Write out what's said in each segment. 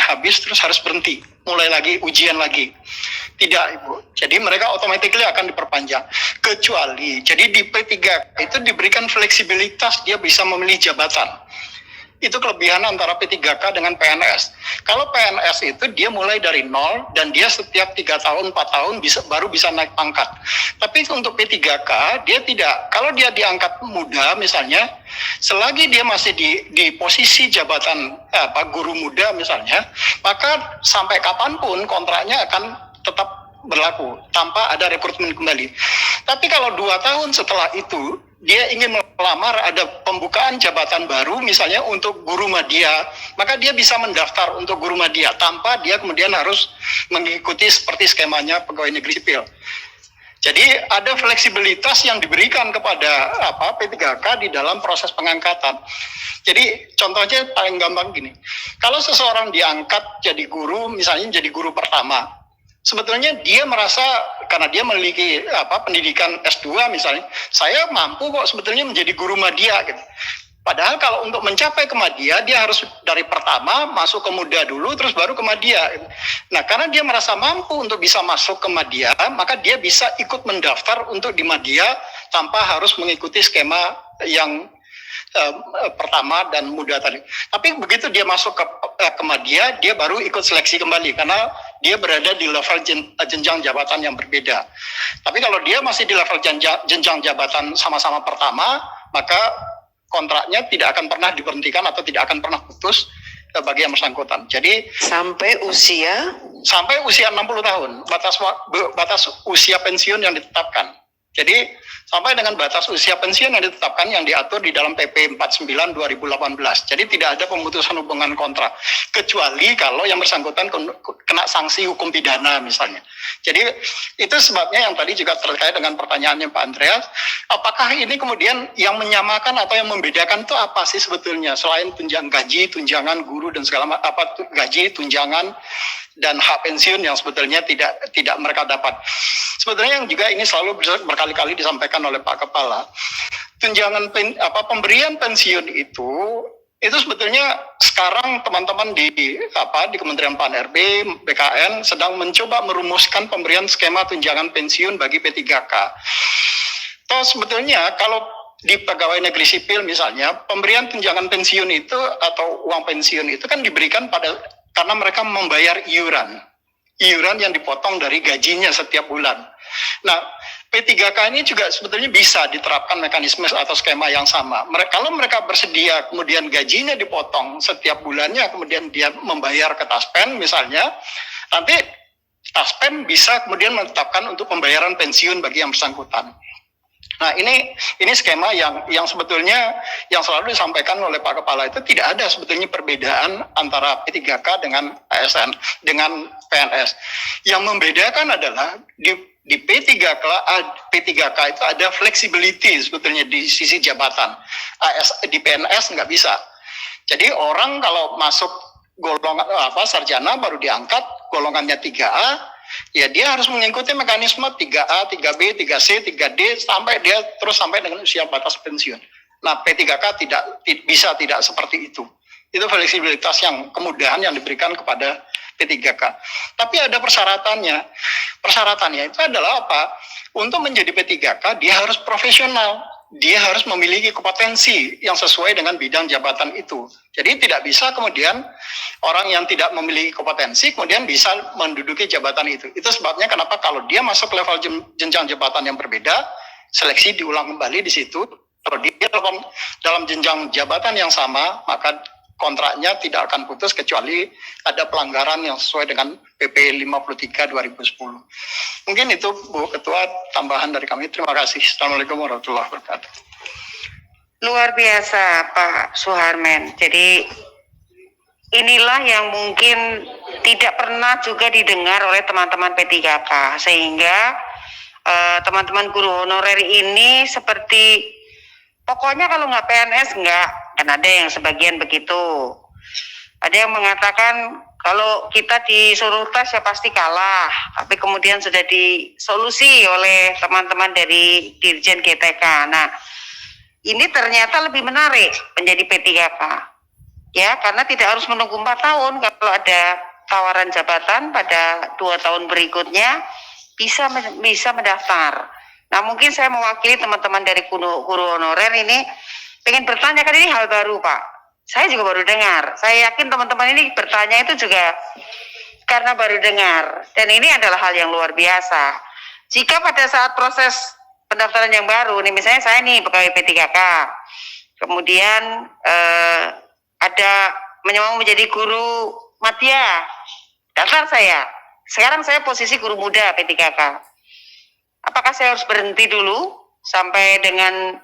habis terus harus berhenti, mulai lagi ujian lagi. Tidak, Ibu. Jadi mereka automatically akan diperpanjang. Kecuali, jadi di P3K itu diberikan fleksibilitas, dia bisa memilih jabatan. Itu kelebihan antara P3K dengan PNS. Kalau PNS itu dia mulai dari nol dan dia setiap 3 tahun, 4 tahun baru bisa naik pangkat. Tapi untuk P3K dia tidak. Kalau dia diangkat muda misalnya, selagi dia masih di posisi jabatan guru muda misalnya, maka sampai kapanpun kontraknya akan tetap berlaku tanpa ada rekrutmen kembali. Tapi kalau 2 tahun setelah itu dia ingin melamar, ada pembukaan jabatan baru misalnya untuk guru madya, maka dia bisa mendaftar untuk guru madya tanpa dia kemudian harus mengikuti seperti skemanya pegawai negeri sipil. Jadi ada fleksibilitas yang diberikan kepada P3K di dalam proses pengangkatan. Jadi contohnya paling gampang gini, kalau seseorang diangkat jadi guru, misalnya jadi guru pertama, sebetulnya dia merasa karena dia memiliki pendidikan S2 misalnya, saya mampu kok sebetulnya menjadi guru madya gitu. Padahal kalau untuk mencapai ke madya, dia harus dari pertama masuk ke muda dulu, terus baru ke madya. Gitu. Nah, karena dia merasa mampu untuk bisa masuk ke madya, maka dia bisa ikut mendaftar untuk di madya tanpa harus mengikuti skema yang pertama dan muda tadi. Tapi begitu dia masuk ke madya, dia baru ikut seleksi kembali karena dia berada di level jenjang jabatan yang berbeda. Tapi kalau dia masih di level jenjang jabatan sama-sama pertama, maka kontraknya tidak akan pernah diberhentikan atau tidak akan pernah putus bagi yang bersangkutan. Jadi sampai usia 60 tahun batas usia pensiun yang ditetapkan. Jadi sampai dengan batas usia pensiun yang ditetapkan yang diatur di dalam PP 49 2018. Jadi tidak ada pemutusan hubungan kontrak kecuali kalau yang bersangkutan kena sanksi hukum pidana misalnya. Jadi itu sebabnya yang tadi juga terkait dengan pertanyaannya Pak Andreas, apakah ini kemudian yang menyamakan atau yang membedakan itu apa sih sebetulnya selain tunjangan guru dan segala gaji, tunjangan dan hak pensiun yang sebetulnya tidak mereka dapat. Sebetulnya yang juga ini selalu berkali-kali disampaikan oleh Pak Kepala, tunjangan pemberian pensiun itu sebetulnya sekarang teman-teman di Kementerian PAN-RB, BKN sedang mencoba merumuskan pemberian skema tunjangan pensiun bagi P3K. Toh sebetulnya kalau di pegawai negeri sipil misalnya, pemberian tunjangan pensiun itu atau uang pensiun itu kan diberikan karena mereka membayar iuran yang dipotong dari gajinya setiap bulan. Nah, P3K ini juga sebetulnya bisa diterapkan mekanisme atau skema yang sama. Kalau mereka bersedia kemudian gajinya dipotong setiap bulannya, kemudian dia membayar ke Taspen misalnya, nanti Taspen bisa kemudian menetapkan untuk pembayaran pensiun bagi yang bersangkutan. Nah, ini skema yang sebetulnya yang selalu disampaikan oleh Pak Kepala itu tidak ada sebetulnya perbedaan antara P3K dengan ASN dengan PNS. Yang membedakan adalah di P3K itu ada flexibility sebetulnya di sisi jabatan. Di PNS nggak bisa. Jadi orang kalau masuk golongan sarjana baru diangkat golongannya 3A, ya dia harus mengikuti mekanisme 3A, 3B, 3C, 3D sampai dia terus sampai dengan usia batas pensiun. Nah, P3K tidak seperti itu. Itu fleksibilitas yang kemudahan yang diberikan kepada P3K. Tapi ada persyaratannya. Persyaratannya itu adalah apa? Untuk menjadi P3K dia harus profesional. Dia harus memiliki kompetensi yang sesuai dengan bidang jabatan itu. Jadi tidak bisa kemudian orang yang tidak memiliki kompetensi kemudian bisa menduduki jabatan itu. Itu sebabnya kenapa kalau dia masuk level jenjang jabatan yang berbeda, seleksi diulang kembali di situ. Kalau dia dalam jenjang jabatan yang sama, maka kontraknya tidak akan putus kecuali ada pelanggaran yang sesuai dengan PP 53 2010. Mungkin itu Bu Ketua tambahan dari kami. Terima kasih. Assalamualaikum warahmatullahi wabarakatuh. Luar biasa Pak Suharmen. Jadi inilah yang mungkin tidak pernah juga didengar oleh teman-teman P3K, sehingga teman-teman guru honorer ini seperti pokoknya kalau nggak PNS nggak. Kan ada yang sebagian begitu. Ada yang mengatakan kalau kita disuruh tes ya pasti kalah. Tapi kemudian sudah disolusi oleh teman-teman dari Dirjen GTK. Nah, ini ternyata lebih menarik menjadi P3K. ya, karena tidak harus menunggu 4 tahun. Kalau ada tawaran jabatan pada 2 tahun berikutnya bisa mendaftar. Nah, mungkin saya mewakili teman-teman dari guru honorer ini pengen bertanya, kan ini hal baru, Pak. Saya juga baru dengar. Saya yakin teman-teman ini bertanya itu juga karena baru dengar. Dan ini adalah hal yang luar biasa. Jika pada saat proses pendaftaran yang baru, nih misalnya saya nih pegawai P3K, kemudian ada mau menjadi guru madya, daftar saya. Sekarang saya posisi guru muda P3K. Apakah saya harus berhenti dulu sampai dengan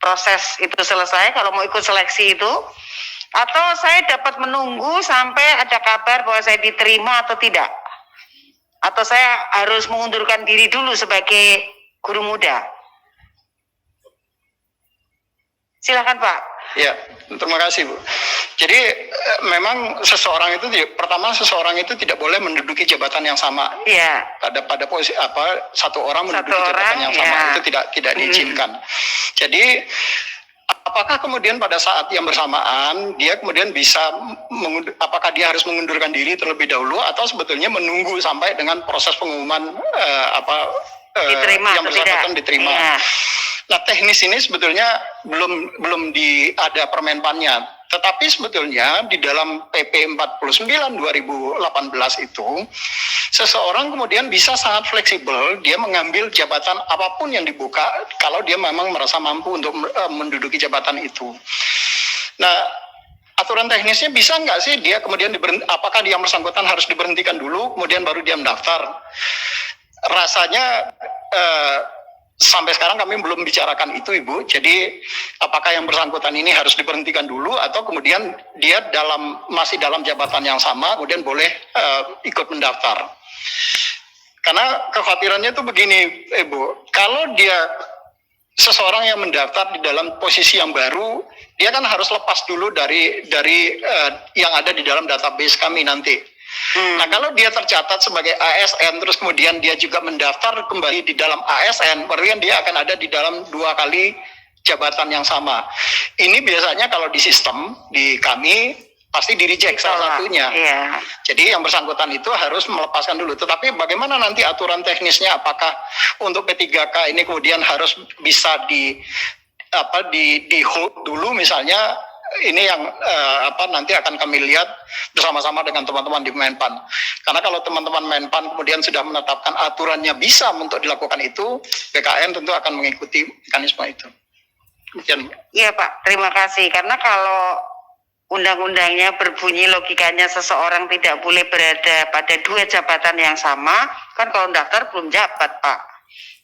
proses itu selesai kalau mau ikut seleksi itu? Atau saya dapat menunggu sampai ada kabar bahwa saya diterima atau tidak? Atau saya harus mengundurkan diri dulu sebagai guru muda? Silakan, Pak. Ya, terima kasih, Bu. Jadi memang seseorang itu tidak boleh menduduki jabatan yang sama. Iya. Pada posisi satu orang menduduki jabatan yang sama, itu tidak diizinkan. Jadi apakah kemudian pada saat yang bersamaan dia kemudian bisa apakah dia harus mengundurkan diri terlebih dahulu atau sebetulnya menunggu sampai dengan proses pengumuman diterima yang bersangkutan diterima? Iya. Nah, teknis ini sebetulnya belum ada permenpannya. Tetapi sebetulnya di dalam PP 49 2018 itu seseorang kemudian bisa sangat fleksibel, dia mengambil jabatan apapun yang dibuka kalau dia memang merasa mampu untuk menduduki jabatan itu. Nah, aturan teknisnya bisa nggak sih dia kemudian apakah dia yang bersangkutan harus diberhentikan dulu kemudian baru dia mendaftar? Rasanya sampai sekarang kami belum bicarakan itu, Ibu. Jadi apakah yang bersangkutan ini harus diberhentikan dulu atau kemudian dia masih dalam jabatan yang sama kemudian boleh ikut mendaftar? Karena kekhawatirannya itu begini, Ibu. Kalau dia seseorang yang mendaftar di dalam posisi yang baru, dia kan harus lepas dulu dari yang ada di dalam database kami nanti. Nah, kalau dia tercatat sebagai ASN terus kemudian dia juga mendaftar kembali di dalam ASN, berarti kan dia akan ada di dalam 2 kali jabatan yang sama. Ini biasanya kalau di sistem di kami pasti di-reject salah satunya. Iya. Jadi yang bersangkutan itu harus melepaskan dulu. Tetapi bagaimana nanti aturan teknisnya, apakah untuk P3K ini kemudian harus bisa di hold dulu misalnya? Ini yang nanti akan kami lihat bersama-sama dengan teman-teman di Menpan. Karena kalau teman-teman Menpan kemudian sudah menetapkan aturannya bisa untuk dilakukan itu, BKN tentu akan mengikuti mekanisme itu. Demikian. Iya, Pak, terima kasih. Karena kalau undang-undangnya berbunyi logikanya seseorang tidak boleh berada pada 2 jabatan yang sama, kan kalau daftar belum jabat, Pak.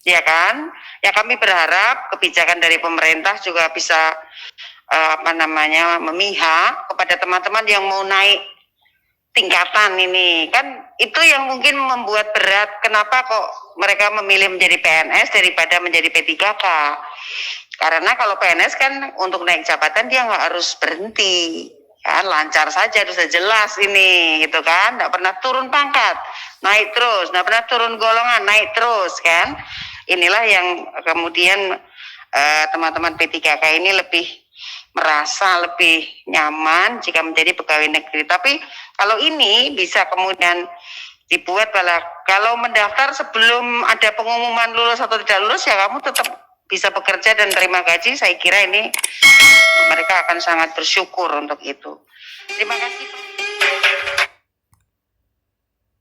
Ya kan? Ya, kami berharap kebijakan dari pemerintah juga bisa memihak kepada teman-teman yang mau naik tingkatan ini. Kan itu yang mungkin membuat berat kenapa kok mereka memilih menjadi PNS daripada menjadi P3K. Karena kalau PNS kan untuk naik jabatan dia nggak harus berhenti, kan lancar saja, sudah jelas ini gitu kan, nggak pernah turun pangkat, naik terus, nggak pernah turun golongan, naik terus kan. Inilah yang kemudian teman-teman P3K ini merasa lebih nyaman jika menjadi pegawai negeri. Tapi kalau ini bisa kemudian dibuat kalau mendaftar sebelum ada pengumuman lulus atau tidak lulus, ya kamu tetap bisa bekerja dan terima gaji. Saya kira ini mereka akan sangat bersyukur untuk itu. Terima kasih.